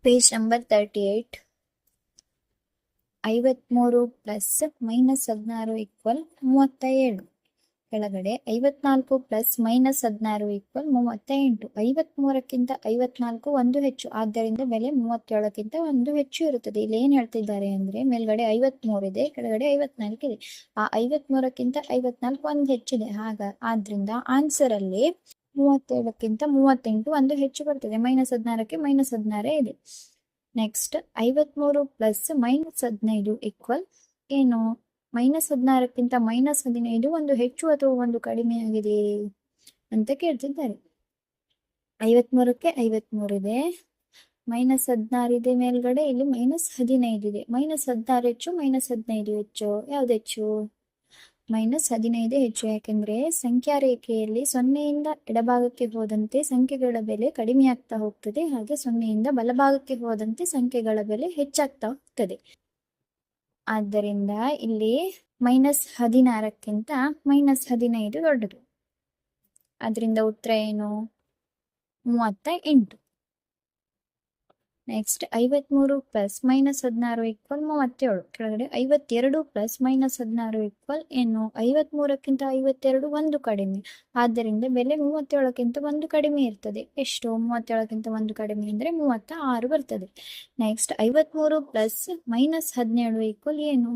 Page number 38. 53 plus minus 16 equal 37. ಕೆಳಗಡೆ 54 plus minus 16 equal 38. 53ಕ್ಕಿಂತ 54 ಒಂದು ಹೆಚ್ಚು, ಆದ್ದರಿಂದ ಬೆಲೆ 37ಕ್ಕಿಂತ ಒಂದು ಹೆಚ್ಚು ಇರುತ್ತದೆ. ಇಲ್ಲಿ ಏನ್ ಹೇಳ್ತಿದ್ದಾರೆ ಅಂದ್ರೆ, ಮೇಲ್ಗಡೆ 53 ಇದೆ, ಕೆಳಗಡೆ 54 ಇದೆ. ಆ 53ಕ್ಕಿಂತ 54 ಒಂದು ಹೆಚ್ಚಿದೆ. ಆದ್ರಿಂದ ಆನ್ಸರ್ ಅಲ್ಲಿ 37ಕ್ಕಿಂತ 38 ಒಂದು ಹೆಚ್ಚು ಬರ್ತದೆ. ಮೈನಸ್ 16ಕ್ಕೆ ಮೈನಸ್ 16 ಇದೆ. ನೆಕ್ಸ್ಟ್ 53 ಪ್ಲಸ್ ಮೈನಸ್ 15 ಈಕ್ವಲ್ ಏನು? ಮೈನಸ್ 16ಕ್ಕಿಂತ ಮೈನಸ್ 15 ಒಂದು ಹೆಚ್ಚು ಅಥವಾ ಒಂದು ಕಡಿಮೆ ಆಗಿದೆ ಅಂತ ಕೇಳ್ತಿದ್ದಾರೆ. 53ಕ್ಕೆ 53 ಇದೆ, ಮೈನಸ್ 16 ಇದೆ ಮೇಲ್ಗಡೆ, ಇಲ್ಲಿ ಮೈನಸ್ 15 ಇದೆ. ಮೈನಸ್ 16 ಹೆಚ್ಚು, ಮೈನಸ್ 15 ಹೆಚ್ಚು, ಯಾವ್ದು ಹೆಚ್ಚು? ಮೈನಸ್ 15 ಹೆಚ್ಚು. ಯಾಕೆಂದ್ರೆ ಸಂಖ್ಯಾ ರೇಖೆಯಲ್ಲಿ 0ಯಿಂದ ಎಡಭಾಗಕ್ಕೆ ಹೋದಂತೆ ಸಂಖ್ಯೆಗಳ ಬೆಲೆ ಕಡಿಮೆ ಆಗ್ತಾ ಹೋಗ್ತದೆ, ಹಾಗೆ 0ಯಿಂದ ಬಲಭಾಗಕ್ಕೆ ಹೋದಂತೆ ಸಂಖ್ಯೆಗಳ ಬೆಲೆ ಹೆಚ್ಚಾಗ್ತಾ ಹೋಗ್ತದೆ. ಆದ್ದರಿಂದ ಇಲ್ಲಿ ಮೈನಸ್ 16ಕ್ಕಿಂತ ಮೈನಸ್ 15 ದೊಡ್ಡದು. ಅದರಿಂದ ಉತ್ತರ ಏನು? 38. Next 53 plus minus 16 equal 37. ಕೆಳಗಡೆ 52 ಪ್ಲಸ್ ಮೈನಸ್ 16 ಈಕ್ವಲ್ ಏನು? 53ಕ್ಕಿಂತ 52 ಒಂದು ಕಡಿಮೆ, ಆದ್ದರಿಂದ ಬೆಲೆ 37ಕ್ಕಿಂತ ಒಂದು ಕಡಿಮೆ ಇರ್ತದೆ. ಎಷ್ಟು? 37ಕ್ಕಿಂತ ಒಂದು ಕಡಿಮೆ ಅಂದ್ರೆ 36 ಬರ್ತದೆ. ನೆಕ್ಸ್ಟ್ 53 ಪ್ಲಸ್ ಮೈನಸ್ 17 ಈಕ್ವಲ್ ಏನು?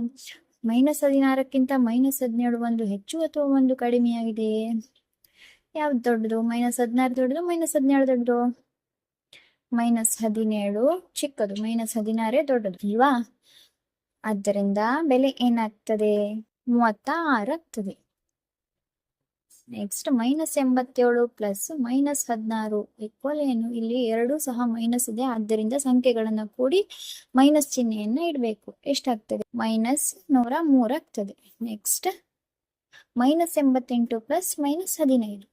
ಮೈನಸ್ 16ಕ್ಕಿಂತ ಮೈನಸ್ 17 ಒಂದು ಹೆಚ್ಚು ಅಥವಾ ಒಂದು ಕಡಿಮೆ ಆಗಿದೆ? ಯಾವ್ದು ದೊಡ್ಡದು? ಮೈನಸ್ 16 ದೊಡ್ಡದು, ಮೈನಸ್ 17 ದೊಡ್ಡದು? ಮೈನಸ್ 17 ಚಿಕ್ಕದು, ಮೈನಸ್ 16 ದೊಡ್ಡದು ಅಲ್ವಾ? ಆದ್ದರಿಂದ ಬೆಲೆ ಏನಾಗ್ತದೆ? 36 ಆಗ್ತದೆ. Next minus 87 plus minus 16 equal ಏನು? ಇಲ್ಲಿ ಎರಡೂ ಸಹ ಮೈನಸ್ ಇದೆ, ಆದ್ದರಿಂದ ಸಂಖ್ಯೆಗಳನ್ನ ಕೂಡಿ ಮೈನಸ್ ಚಿಹ್ನೆಯನ್ನ ಇಡಬೇಕು. ಎಷ್ಟಾಗ್ತದೆ? ಮೈನಸ್ 103 ಆಗ್ತದೆ. Next minus 88 plus minus 15.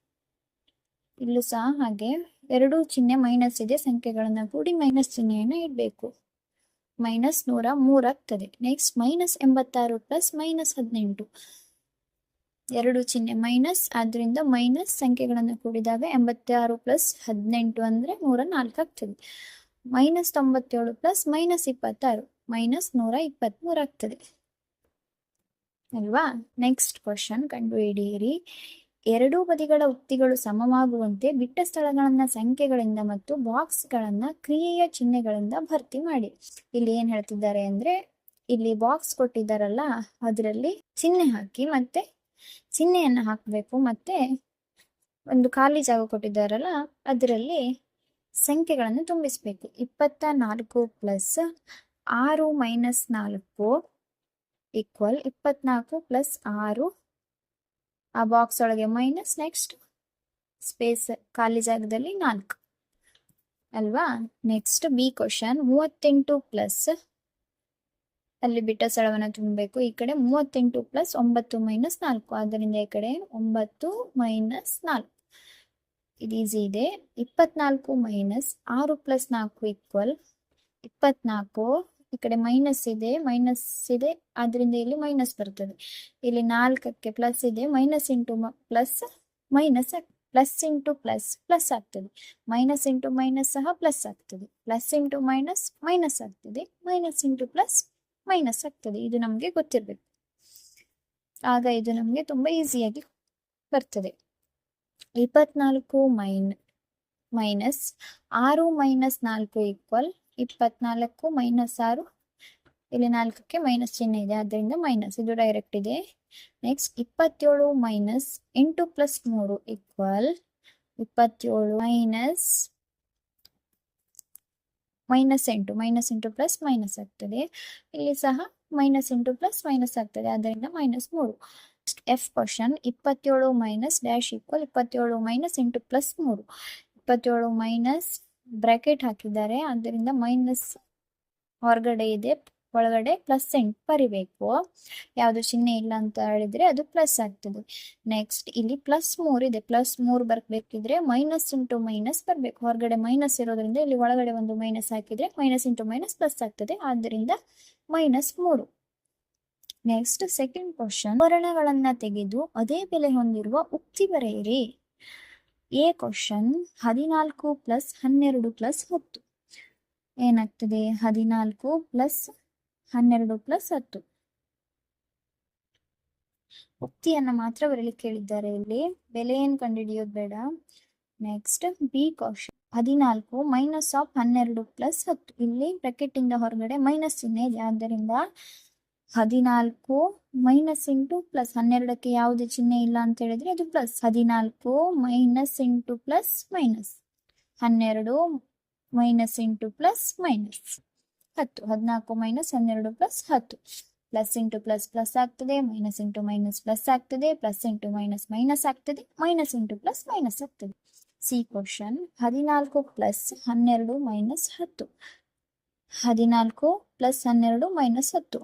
ಇಲ್ಲೂ ಸಹ ಹಾಗೆ ಎರಡೂ ಚಿಹ್ನೆ ಮೈನಸ್ ಇದೆ, ಸಂಖ್ಯೆಗಳನ್ನ ಕೂಡಿ ಮೈನಸ್ ಚಿಹ್ನೆಯನ್ನ ಇಡಬೇಕು. ಮೈನಸ್ 103 ಆಗ್ತದೆ. Next minus 86 plus minus 18. ಎರಡು ಚಿಹ್ನೆ ಮೈನಸ್, ಆದ್ರಿಂದ ಮೈನಸ್, ಸಂಖ್ಯೆಗಳನ್ನ ಕೂಡಿದಾಗ 86 ಪ್ಲಸ್ 18 ಅಂದ್ರೆ 104 ಆಗ್ತದೆ. ಮೈನಸ್ 97 ಪ್ಲಸ್ ಮೈನಸ್ 26 ಮೈನಸ್ 123 ಆಗ್ತದೆ ಅಲ್ವಾ? ನೆಕ್ಸ್ಟ್ ಕ್ವಶನ್ ಕಂಡುಹಿಡಿಯಿರಿ. ಎರಡೂ ಬದಿಗಳ ಉಕ್ತಿಗಳು ಸಮವಾಗುವಂತೆ ಬಿಟ್ಟ ಸ್ಥಳಗಳನ್ನ ಸಂಖ್ಯೆಗಳಿಂದ ಮತ್ತು ಬಾಕ್ಸ್ಗಳನ್ನ ಕ್ರಿಯೆಯ ಚಿಹ್ನೆಗಳಿಂದ ಭರ್ತಿ ಮಾಡಿ. ಇಲ್ಲಿ ಏನ್ ಹೇಳ್ತಿದ್ದಾರೆ ಅಂದ್ರೆ, ಇಲ್ಲಿ ಬಾಕ್ಸ್ ಕೊಟ್ಟಿದ್ದಾರಲ್ಲ, ಅದರಲ್ಲಿ ಚಿಹ್ನೆ ಹಾಕಿ ಮತ್ತೆ ಚಿಹ್ನೆಯನ್ನ ಹಾಕಬೇಕು, ಮತ್ತೆ ಒಂದು ಖಾಲಿ ಜಾಗ ಕೊಟ್ಟಿದ್ದಾರಲ್ಲ ಅದರಲ್ಲಿ ಸಂಖ್ಯೆಗಳನ್ನು ತುಂಬಿಸ್ಬೇಕು. 24 ಪ್ಲಸ್ 6 ಮೈನಸ್ 4 ಈಕ್ವಲ್ 24 ಪ್ಲಸ್ 6, ಆ ಬಾಕ್ಸ್ ಒಳಗೆ ಮೈನಸ್, ನೆಕ್ಸ್ಟ್ ಸ್ಪೇಸ್ ಖಾಲಿ ಜಾಗದಲ್ಲಿ 4 ಅಲ್ವಾ? ನೆಕ್ಸ್ಟ್ ಬಿ ಕ್ವಶನ್ 38 ಪ್ಲಸ್, ಅಲ್ಲಿ ಬಿಟ್ಟ ಸ್ಥಳವನ್ನು ತುಂಬಬೇಕು. ಈ ಕಡೆ 38 ಪ್ಲಸ್ 9 ಮೈನಸ್ 4, ಆದ್ದರಿಂದ ಈ ಕಡೆ 9 ಮೈನಸ್ 4. ಇದು ಈಸಿ ಇದೆ. 24 ಮೈನಸ್ 6 ಪ್ಲಸ್ 4 ಈಕ್ವಲ್ 24. ಈ ಕಡೆ ಮೈನಸ್ ಇದೆ, ಆದ್ರಿಂದ ಇಲ್ಲಿ ಮೈನಸ್ ಬರ್ತದೆ. ಇಲ್ಲಿ 4ಕ್ಕೆ ಪ್ಲಸ್ ಇದೆ, minus into plus minus, plus into plus plus ಆಗ್ತದೆ. ಮೈನಸ್ ಇಂಟು ಮೈನಸ್ ಸಹ ಪ್ಲಸ್ ಆಗ್ತದೆ, ಪ್ಲಸ್ ಇಂಟು ಮೈನಸ್ ಮೈನಸ್ ಆಗ್ತದೆ, ಮೈನಸ್ ಇಂಟು ಪ್ಲಸ್ ಮೈನಸ್ ಆಗ್ತದೆ. ಇದು ನಮ್ಗೆ ಗೊತ್ತಿರ್ಬೇಕು, ಆಗ ಇದು ನಮ್ಗೆ ತುಂಬಾ ಈಸಿಯಾಗಿ ಬರ್ತದೆ. 24 ಮೈನಸ್ 6 ಮೈನಸ್ 4 ಈಕ್ವಲ್ 24 ಮೈನಸ್ 6, ಇಲ್ಲಿ 4ಕ್ಕೆ ಮೈನಸ್ ಚಿಹ್ನೆ ಇದೆ, ಆದ್ದರಿಂದ ಮೈನಸ್, ಇದು ಡೈರೆಕ್ಟ್ ಇದೆ. Next 27 minus 8 plus 3 equal 27 minus 8, minus into plus minus ಆಗ್ತದೆ. ಇಲ್ಲಿ ಸಹ ಮೈನಸ್ ಇಂಟು ಪ್ಲಸ್ ಮೈನಸ್ ಆಗ್ತದೆ, ಆದ್ದರಿಂದ minus 3. F question 27 minus dash equal 27 minus into plus 3. 27 minus bracket ಹಾಕಿದ್ದಾರೆ, ಆದ್ದರಿಂದ ಮೈನಸ್ ಹೊರಗಡೆ ಇದೆ, ಒಳಗಡೆ ಪ್ಲಸ್ ಬರಿಬೇಕು. ಯಾವುದು ಚಿಹ್ನೆ ಇಲ್ಲ ಅಂತ ಹೇಳಿದ್ರೆ ಅದು ಪ್ಲಸ್ ಆಗ್ತದೆ. ನೆಕ್ಸ್ಟ್ ಇಲ್ಲಿ ಪ್ಲಸ್ 3 ಇದೆ, ಪ್ಲಸ್ 3 ಬರ್ಬೇಕಿದ್ರೆ ಮೈನಸ್ ಇಂಟು ಮೈನಸ್ ಬರ್ಬೇಕು. ಹೊರಗಡೆ ಮೈನಸ್ ಇರೋದ್ರಿಂದ ಇಲ್ಲಿ ಒಳಗಡೆ ಒಂದು ಮೈನಸ್ ಹಾಕಿದ್ರೆ ಮೈನಸ್ ಇಂಟು ಮೈನಸ್ ಪ್ಲಸ್ ಆಗ್ತದೆ, ಆದ್ದರಿಂದ ಮೈನಸ್ 3. ನೆಕ್ಸ್ಟ್ ಸೆಕೆಂಡ್ ಕ್ವಶನ್, ವರ್ಣಗಳನ್ನ ತೆಗೆದು ಅದೇ ಬೆಲೆ ಹೊಂದಿರುವ ಉಕ್ತಿ ಬರೆಯಿರಿ. A question 14 plus 12 plus 10. ಏನಾಗ್ತದೆ 14 ಪ್ಲಸ್ 12 ಪ್ಲಸ್ 10. ಉಕ್ತಿಯನ್ನ ಮಾತ್ರ ಬರಲಿಕ್ಕೆ ಹೇಳಿದ್ದಾರೆ. ಇಲ್ಲಿ ಬೆಲೆಯನ್ನು ಕಂಡುಹಿಡಿಯೋದು ಬೇಡ. Next B question. 14 minus of 12 plus 10. ಇಲ್ಲಿ ಬ್ರಾಕೆಟ್ ಇಂದ ಹೊರಗಡೆ ಮೈನಸ್ ಚಿಹ್ನೆ ಇದೆ, ಆದ್ದರಿಂದ 14 ಮೈನಸ್ ಇಂಟು ಪ್ಲಸ್. 12ಕ್ಕೆ ಯಾವುದೇ ಚಿಹ್ನೆ ಇಲ್ಲ ಅಂತ ಹೇಳಿದ್ರೆ ಅದು plus. 14 minus into plus minus. 12 minus into plus minus 10. 14 minus 12 plus 10. Plus into plus plus ಆಗ್ತದೆ, ಮೈನಸ್ ಇಂಟು ಮೈನಸ್ ಪ್ಲಸ್ ಆಗ್ತದೆ, ಪ್ಲಸ್ ಇಂಟು ಮೈನಸ್ ಮೈನಸ್ ಆಗ್ತದೆ, ಮೈನಸ್ ಇಂಟು ಪ್ಲಸ್ ಮೈನಸ್ ಆಗ್ತದೆ. C question. 14 plus 12 minus 10. 14 plus 12 minus 10.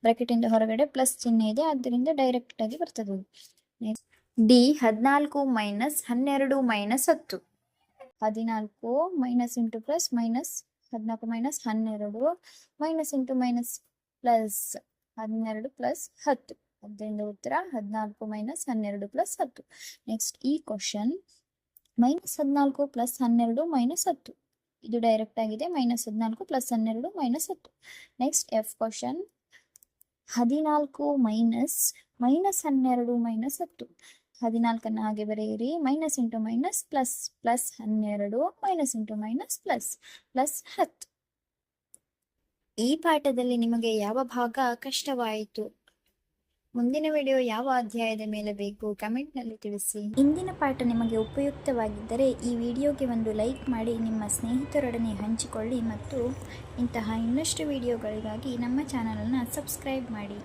Bracket ಇಂದ ಹೊರಗಡೆ plus ಚಿಹ್ನೆ ಇದೆ, ಆದ್ದರಿಂದ direct ಆಗಿ ಬರ್ತದೆ. D 14 minus 12 minus 10. 14 minus into plus minus 14 minus 12 minus into minus plus 12 plus 10. ಅದರಿಂದ ಉತ್ತರ 14 ಮೈನಸ್ 12 ಪ್ಲಸ್ 10. ನೆಕ್ಸ್ಟ್ ಈ ಕ್ವಶನ್. Minus 14 plus 12 minus 10. ಇದು ಡೈರೆಕ್ಟ್ ಆಗಿದೆ. Minus 14 plus 12 minus 10. Next F question. 14 minus minus 12 minus 10. 14 ಹಾಗೆ ಬರೆಯಿರಿ. Minus into minus plus plus 12 minus into minus plus plus 10. ಈ ಪಾಠದಲ್ಲಿ ನಿಮಗೆ ಯಾವ ಭಾಗ ಕಷ್ಟವಾಯಿತು? ಮುಂದಿನ ವಿಡಿಯೋ ಯಾವ ಅಧ್ಯಾಯದ ಮೇಲೆ ಬೇಕು ಕಮೆಂಟ್ನಲ್ಲಿ ತಿಳಿಸಿ. ಇಂದಿನ ಪಾಠ ನಿಮಗೆ ಉಪಯುಕ್ತವಾಗಿದ್ದರೆ ಈ ವಿಡಿಯೋಗೆ ಒಂದು ಲೈಕ್ ಮಾಡಿ, ನಿಮ್ಮ ಸ್ನೇಹಿತರೊಡನೆ ಹಂಚಿಕೊಳ್ಳಿ ಮತ್ತು ಇಂತಹ ಇನ್ನಷ್ಟು ವಿಡಿಯೋಗಳಿಗಾಗಿ ನಮ್ಮ ಚಾನಲನ್ನು ಸಬ್ಸ್ಕ್ರೈಬ್ ಮಾಡಿ.